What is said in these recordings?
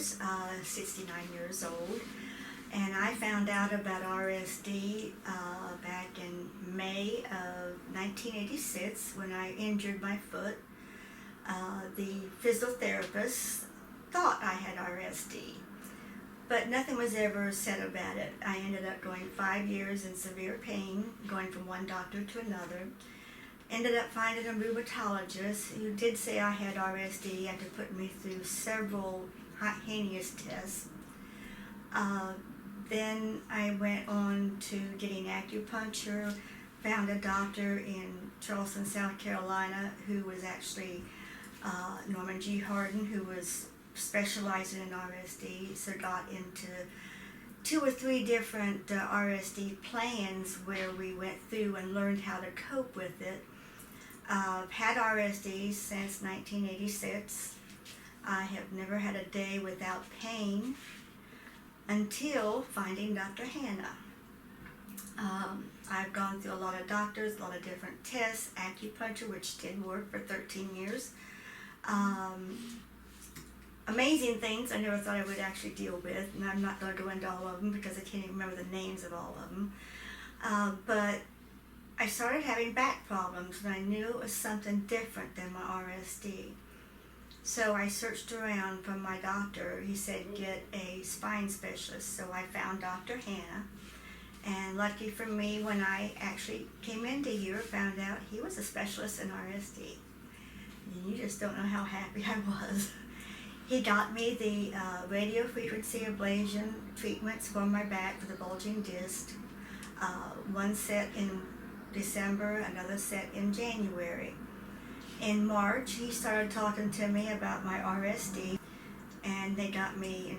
Brouthers, 69 years old, and I found out about RSD back in May of 1986 when I injured my foot. The physical therapist thought I had RSD, but nothing was ever said about it. I ended up going 5 years in severe pain, going from one doctor to another. Ended up finding a rheumatologist who did say I had RSD, had to put me through several heinous tests. Then I went on to getting acupuncture, found a doctor in Charleston, South Carolina, who was actually Norman G. Harden, who was specializing in RSD, so got into 2 or 3 different RSD plans where we went through and learned how to cope with it. I've had RSD since 1986. I have never had a day without pain until finding Dr. Hanna. I've gone through a lot of doctors, a lot of different tests, acupuncture, which did work for 13 years. Amazing things I never thought I would actually deal with, and I'm not going to go into all of them because I can't even remember the names of all of them. But I started having back problems, and I knew it was something different than my RSD. So I searched around for my doctor. He said, get a spine specialist. So I found Dr. Hanna. And lucky for me, when I actually came into here, found out he was a specialist in RSD. And you just don't know how happy I was. He got me the radio frequency ablation treatments for my back for the bulging disc. One set in December, another set in January. In March, he started talking to me about my RSD, and they got me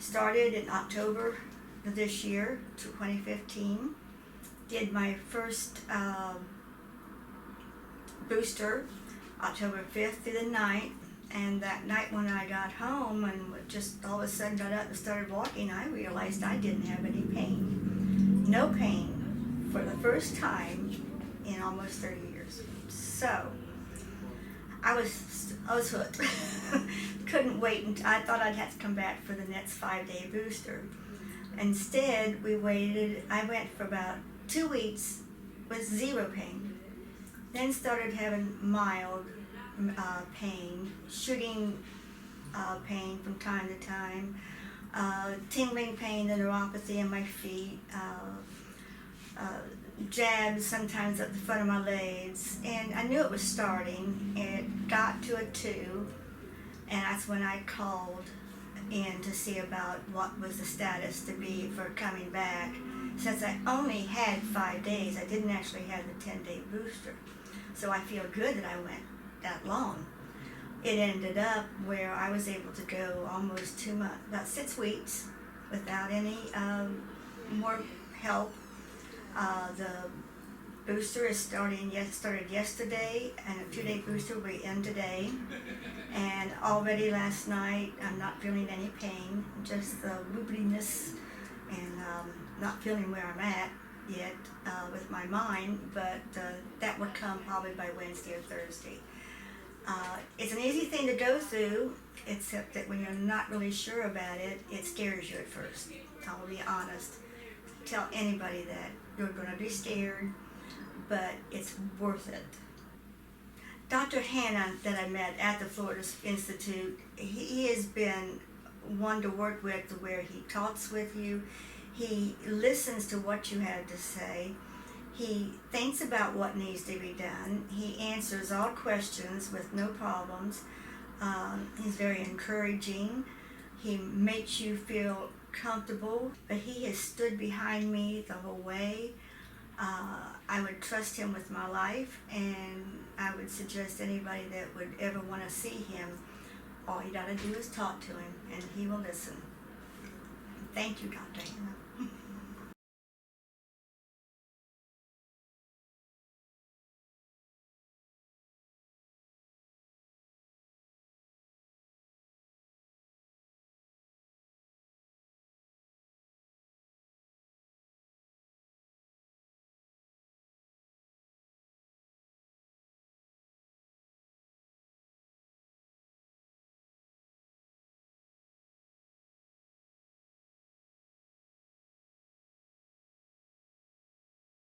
started in October of this year, 2015. Did my first booster October 5th through the 9th, and that night when I got home and just all of a sudden got up and started walking, I realized I didn't have any pain. No pain for the first time in almost 30 years. So I was hooked. Couldn't wait, and I thought I'd have to come back for the next 5-day booster. Instead, we waited. I went for about 2 weeks with zero pain. Then started having mild pain, shooting pain from time to time, tingling pain, the neuropathy in my feet, jabs sometimes at the front of my legs, and I knew it was starting. It got to a 2, and that's when I called in to see about what was the status to be for coming back. Since I only had 5 days, I didn't actually have the 10-day booster, so I feel good that I went that long. It ended up where I was able to go almost 2 months, about 6 weeks, without any more help. The booster is started yesterday, and a 2-day booster will end today. And already last night, I'm not feeling any pain, just the wobbliness, and not feeling where I'm at yet with my mind, but that would come probably by Wednesday or Thursday. It's an easy thing to go through, except that when you're not really sure about it, it scares you at first. I'll be honest. Tell anybody that you're going to be scared, but it's worth it. Dr. Hanna that I met at the Florida Institute, he has been one to work with, to where he talks with you, he listens to what you have to say, he thinks about what needs to be done, he answers all questions with no problems, he's very encouraging, he makes you feel comfortable, but he has stood behind me the whole way. I would trust him with my life, and I would suggest anybody that would ever want to see him, all you gotta do is talk to him, and he will listen. Thank you, Dr. Hanna.